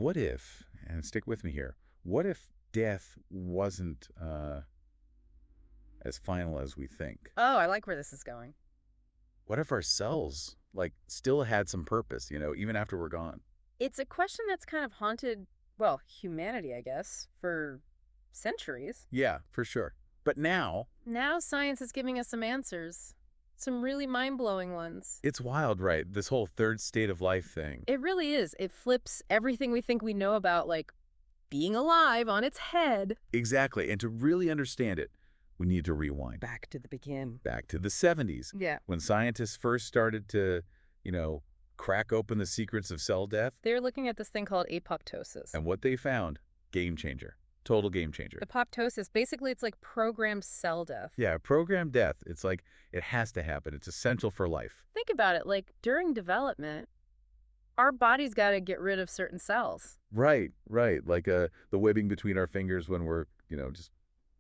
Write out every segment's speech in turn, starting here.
what if, and stick with me here, what if death wasn't as final as we think? Oh, I like where this is going. What if our cells, like, still had some purpose, even after we're gone? It's a question that's kind of haunted, well, humanity, I guess, for centuries. Yeah, for sure. But now, Now science is giving us some answers. Some really mind-blowing ones. it's wild, right? This whole third state of life thing. It really is. It flips everything we think we know about, like, being alive on its head. Exactly. And to really understand it, we need to rewind. Back to the begin. Back to the 70s, Yeah. when scientists first started to, crack open the secrets of cell death. They're looking at this thing called apoptosis. And what they found, game changer. Total game changer. Apoptosis, basically it's like programmed cell death. Yeah, programmed death. It's like it has to happen. It's essential for life. Think about it, like during development, our body's got to get rid of certain cells. Right. Like the webbing between our fingers when we're, just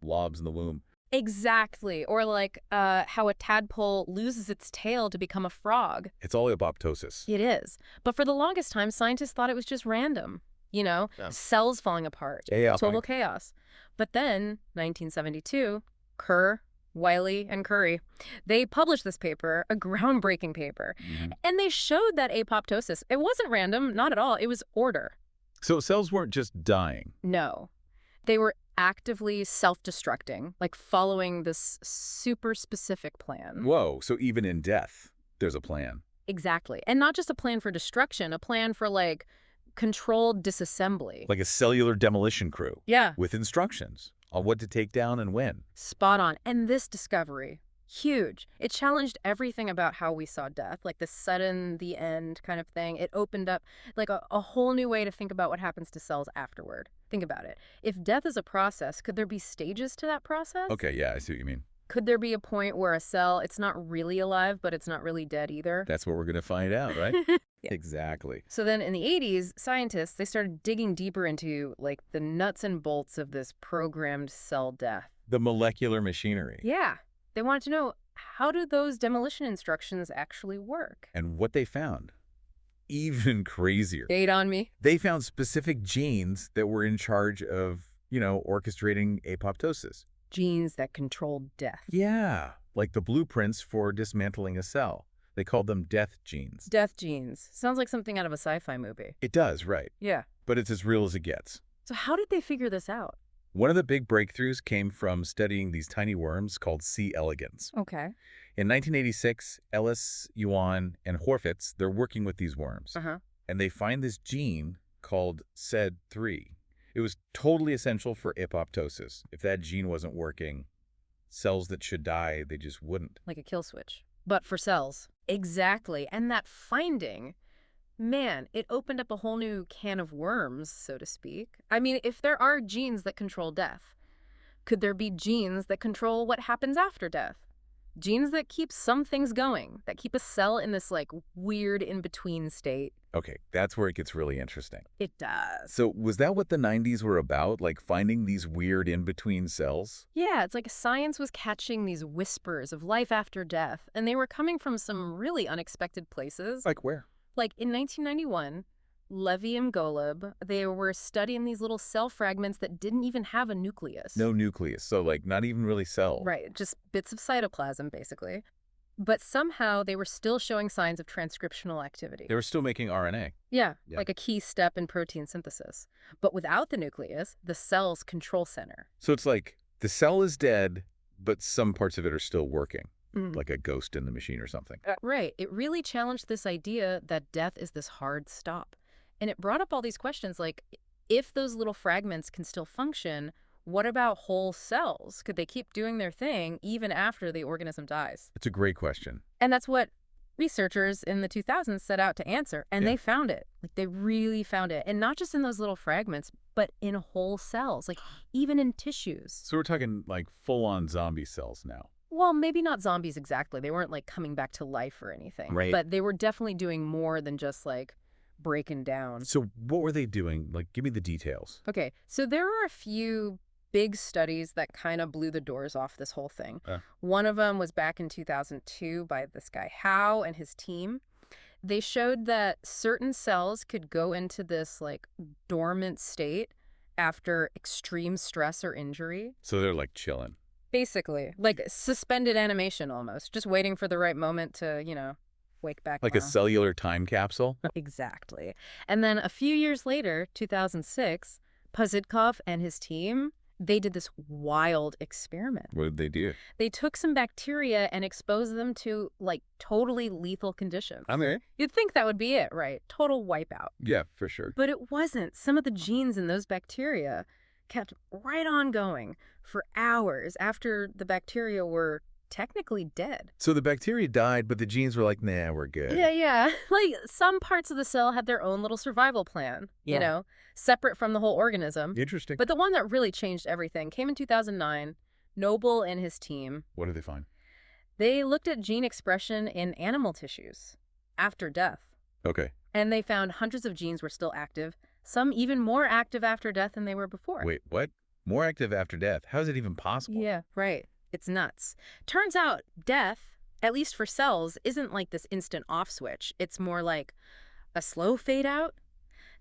blobs in the womb. Exactly. Or like how a tadpole loses its tail to become a frog. It's all apoptosis. It is. But for the longest time, scientists thought it was just random. Yeah. Cells falling apart. Yeah, Total fine. chaos. But then, 1972, Kerr, Wiley, and Curry, they published this paper, a groundbreaking paper. Mhm. And they showed that apoptosis, it wasn't random, not at all. It was order. So cells weren't just dying. No. They were actively self-destructing, like following this super specific plan. Whoa, so even in death, there's a plan. Exactly. And not just a plan for destruction, a plan for like controlled disassembly. Like a cellular demolition crew. Yeah. With instructions on what to take down and when. Spot on. And this discovery, huge. It challenged everything about how we saw death, like the sudden, the end kind of thing. It opened up like a whole new way to think about what happens to cells afterward. Think about it. If death is a process, could there be stages to that process? Okay, yeah, I see what you mean. Could there be a point where a cell, it's not really alive, but it's not really dead either? That's what we're going to find out, right? Yeah. Exactly. So then in the 80s, scientists, they started digging deeper into like the nuts and bolts of this programmed cell death. The molecular machinery. Yeah. They wanted to know, how do those demolition instructions actually work? And what they found, even crazier. Date on me. They found specific genes that were in charge of, orchestrating apoptosis. Genes that control death. Yeah, like the blueprints for dismantling a cell. They called them death genes. Death genes. Sounds like something out of a sci-fi movie. It does, right. Yeah. But it's as real as it gets. So how did they figure this out? One of the big breakthroughs came from studying these tiny worms called C. elegans. Okay. In 1986, Ellis, Yuan, and Horvitz, they're working with these worms. Uh-huh. And they find this gene called SED3. It was totally essential for apoptosis. If that gene wasn't working, cells that should die, they just wouldn't. Like a kill switch. But for cells. Exactly. And that finding, man, it opened up a whole new can of worms, so to speak. I mean, if there are genes that control death, could there be genes that control what happens after death? Genes that keep some things going, that keep a cell in this like weird in-between state. Okay, that's where it gets really interesting. It does. So was that what the 90s were about? Like finding these weird in-between cells? Yeah, it's like science was catching these whispers of life after death, and they were coming from some really unexpected places. Like where? Like in 1991, Levy and Golub, they were studying these little cell fragments that didn't even have a nucleus. No nucleus, so like not even really cell. Right, just bits of cytoplasm, basically. But somehow they were still showing signs of transcriptional activity. They were still making RNA. Yeah, Yeah. like a key step in protein synthesis. But without the nucleus, the cell's control center. So it's like the cell is dead, but some parts of it are still working, Mm. like a ghost in the machine or something. Right. It really challenged this idea that death is this hard stop. And it brought up all these questions like, if those little fragments can still function, what about whole cells? Could they keep doing their thing even after the organism dies? It's a great question. And that's what researchers in the 2000s set out to answer. And Yeah. they found it. Like, they really found it. And not just in those little fragments, but in whole cells, like even in tissues. So we're talking like full-on zombie cells now. Well, maybe not zombies exactly. They weren't like coming back to life or anything. Right. But they were definitely doing more than just like breaking down. So what were they doing? Like, give me the details. Okay, so there were a few big studies that kind of blew the doors off this whole thing. One of them was back in 2002 by this guy Howe and his team. They showed that certain cells could go into this, like, dormant state after extreme stress or injury. So they're like chilling. Basically, like suspended animation almost, just waiting for the right moment to, wake back Like a down. cellular time capsule? Exactly. And then a few years later, 2006, Pazidkov and his team, they did this wild experiment. What did they do? They took some bacteria and exposed them to, like, totally lethal conditions. Okay. You'd think that would be it, right? Total wipeout. Yeah, for sure. But it wasn't. Some of the genes in those bacteria kept right on going for hours after the bacteria were technically dead. So the bacteria died, but the genes were like, nah, we're good. Yeah. Like, some parts of the cell had their own little survival plan, separate from the whole organism. Interesting. But the one that really changed everything came in 2009. Noble and his team, What did they find? they looked at gene expression in animal tissues after death. Okay. And they found hundreds of genes were still active, some even more active after death than they were before. Wait, what? More active after death? How is it even possible? Yeah, right. It's nuts. Turns out death, at least for cells, isn't like this instant off switch. It's more like a slow fade out.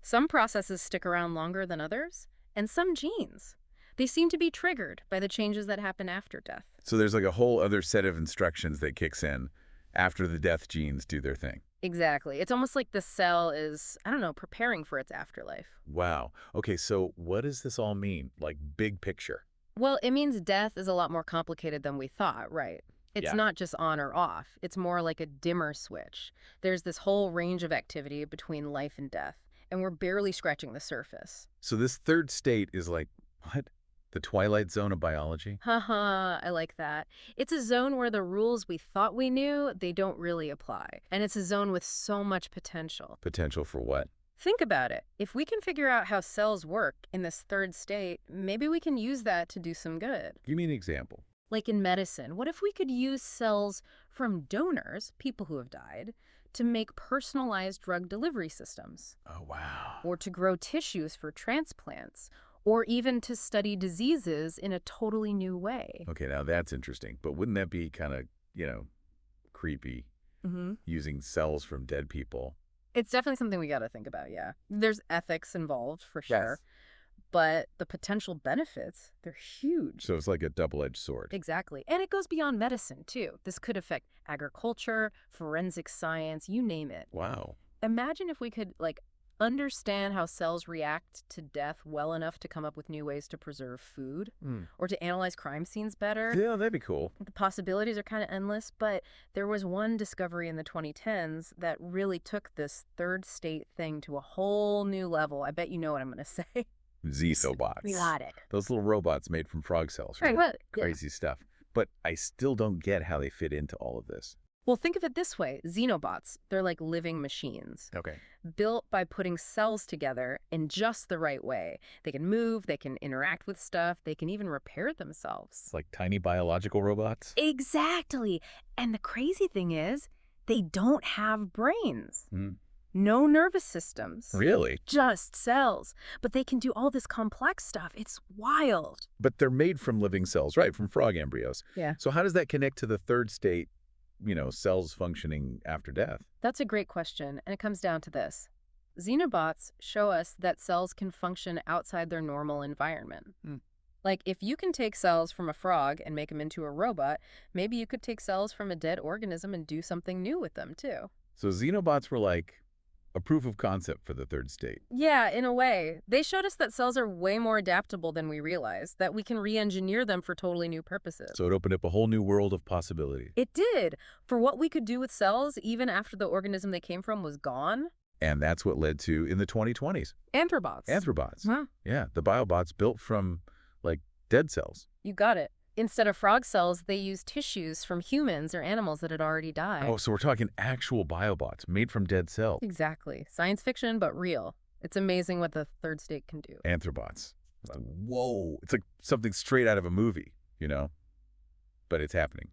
Some processes stick around longer than others, and some genes, they seem to be triggered by the changes that happen after death. So there's like a whole other set of instructions that kicks in after the death genes do their thing. Exactly. It's almost like the cell is, I don't know, preparing for its afterlife. Wow. Okay, so what does this all mean? Like big picture? Well, it means death is a lot more complicated than we thought, right? It's Yeah. not just on or off. It's more like a dimmer switch. There's this whole range of activity between life and death, and we're barely scratching the surface. So this third state is like, what? The twilight zone of biology? Haha, I like that. It's a zone where the rules we thought we knew, they don't really apply. And it's a zone with so much potential. Potential for what? Think about it. If we can figure out how cells work in this third state, maybe we can use that to do some good. Give me an example. Like in medicine, what if we could use cells from donors, people who have died, to make personalized drug delivery systems? Oh, wow. Or to grow tissues for transplants? Or even to study diseases in a totally new way? Okay, now that's interesting. But wouldn't that be kind of, creepy, using cells from dead people? It's definitely something we got to think about, yeah. There's ethics involved, for sure. But the potential benefits, they're huge. So it's like a double-edged sword. Exactly. And it goes beyond medicine, too. This could affect agriculture, forensic science, you name it. Wow. Imagine if we could, understand how cells react to death well enough to come up with new ways to preserve food or to analyze crime scenes better. Yeah, that'd be cool. The possibilities are kind of endless, but there was one discovery in the 2010s that really took this third state thing to a whole new level. I bet you know what I'm going to say. Xenobots. We got it. Those little robots made from frog cells, right? What? Crazy stuff. But I still don't get how they fit into all of this. Well, think of it this way. Xenobots, they're like living machines, Okay. built by putting cells together in just the right way. They can move, they can interact with stuff, they can even repair themselves. It's like tiny biological robots? Exactly. And the crazy thing is, they don't have brains. Mm. No nervous systems. Really? Just cells. But they can do all this complex stuff. It's wild. But they're made from living cells, right? From frog embryos. Yeah. So how does that connect to the third state, cells functioning after death? That's a great question, and it comes down to this. Xenobots show us that cells can function outside their normal environment. Like, if you can take cells from a frog and make them into a robot, maybe you could take cells from a dead organism and do something new with them, too. So xenobots were like a proof of concept for the third state. Yeah, in a way. They showed us that cells are way more adaptable than we realized, that we can re-engineer them for totally new purposes. So it opened up a whole new world of possibility. It did. For what we could do with cells, even after the organism they came from was gone. And that's what led to, in the 2020s, Anthropods. Anthropods. Huh. Yeah, the biobots built from, dead cells. You got it. Instead of frog cells, they used tissues from humans or animals that had already died. Oh, so we're talking actual biobots made from dead cells. Exactly. Science fiction, but real. It's amazing what the third state can do. Anthropods. Whoa. It's like something straight out of a movie, But it's happening,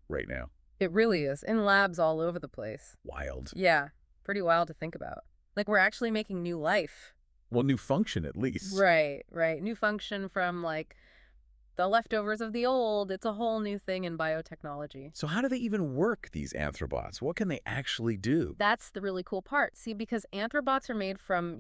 right now. It really is. In labs all over the place. Wild. Yeah. Pretty wild to think about. We're actually making new life. Well, new function at least. Right. New function from, the leftovers of the old. It's a whole new thing in biotechnology. So how do they even work, these Anthropods? What can they actually do? That's the really cool part. See, because Anthrobots are made from,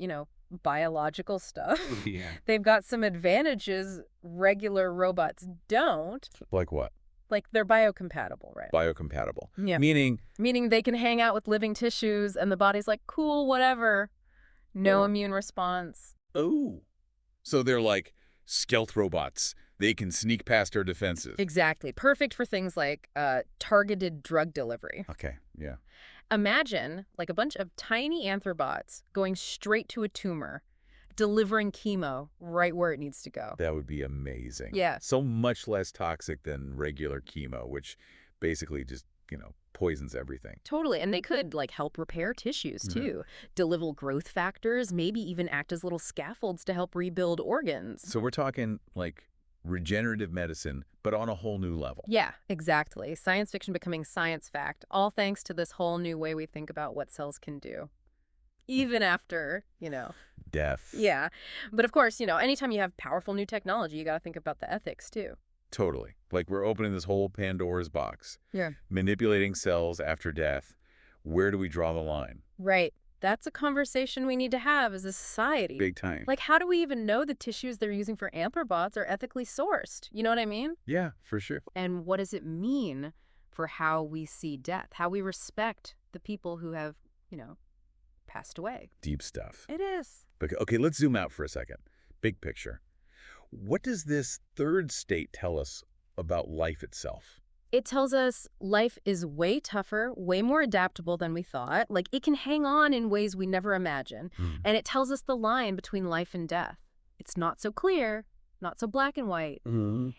biological stuff, Yeah. they've got some advantages regular robots don't. Like what? Like, they're biocompatible, right? Biocompatible. Yeah. Meaning, Meaning they can hang out with living tissues, and the body's like, cool, whatever. No immune response. oh. So they're like stealth robots. They can sneak past our defenses. Exactly. Perfect for things like targeted drug delivery. Okay, yeah. Imagine, like, a bunch of tiny Anthrobots going straight to a tumor, delivering chemo right where it needs to go. That would be amazing. Yeah. So much less toxic than regular chemo, which basically just, poisons everything. Totally. And they could, like, help repair tissues, too. Deliver growth factors, maybe even act as little scaffolds to help rebuild organs. So we're talking, like, regenerative medicine, but on a whole new level. Yeah, exactly. Science fiction becoming science fact, all thanks to this whole new way we think about what cells can do. Even after, Death. Yeah. But of course, anytime you have powerful new technology, you got to think about the ethics, too. Totally. Like, we're opening this whole Pandora's box. Yeah. Manipulating cells after death. Where do we draw the line? Right. That's a conversation we need to have as a society. Big time. Like, how do we even know the tissues they're using for Anthrobots are ethically sourced? You know what I mean? Yeah, for sure. And what does it mean for how we see death, how we respect the people who have, passed away? Deep stuff. It is. But, okay, let's zoom out for a second. Big picture. What does this third state tell us about life itself? It tells us life is way tougher, way more adaptable than we thought. Like, it can hang on in ways we never imagined. And it tells us the line between life and death. It's not so clear, not so black and white.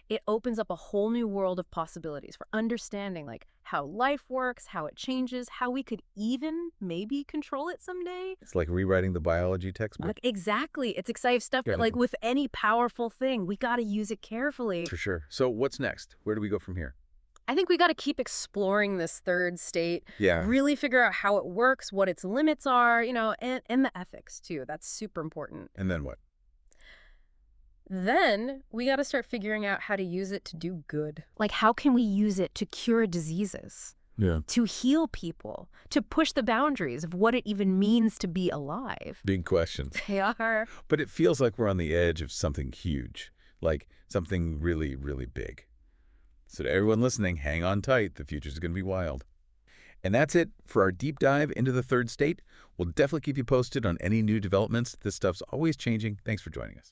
It opens up a whole new world of possibilities for understanding, like, how life works, how it changes, how we could even maybe control it someday. It's like rewriting the biology textbook. Like, exactly. It's exciting stuff, Yeah. but like with any powerful thing, we got to use it carefully. For sure. So what's next? Where do we go from here? I think we got to keep exploring this third state. Yeah. Really figure out how it works, what its limits are, and the ethics, too. That's super important. And then what? Then we got to start figuring out how to use it to do good. Like, how can we use it to cure diseases, Yeah. to heal people, to push the boundaries of what it even means to be alive? Big questions. They are. But it feels like we're on the edge of something huge, like something really, really big. So to everyone listening, hang on tight. The future's going to be wild. And that's it for our deep dive into the third state. We'll definitely keep you posted on any new developments. This stuff's always changing. Thanks for joining us.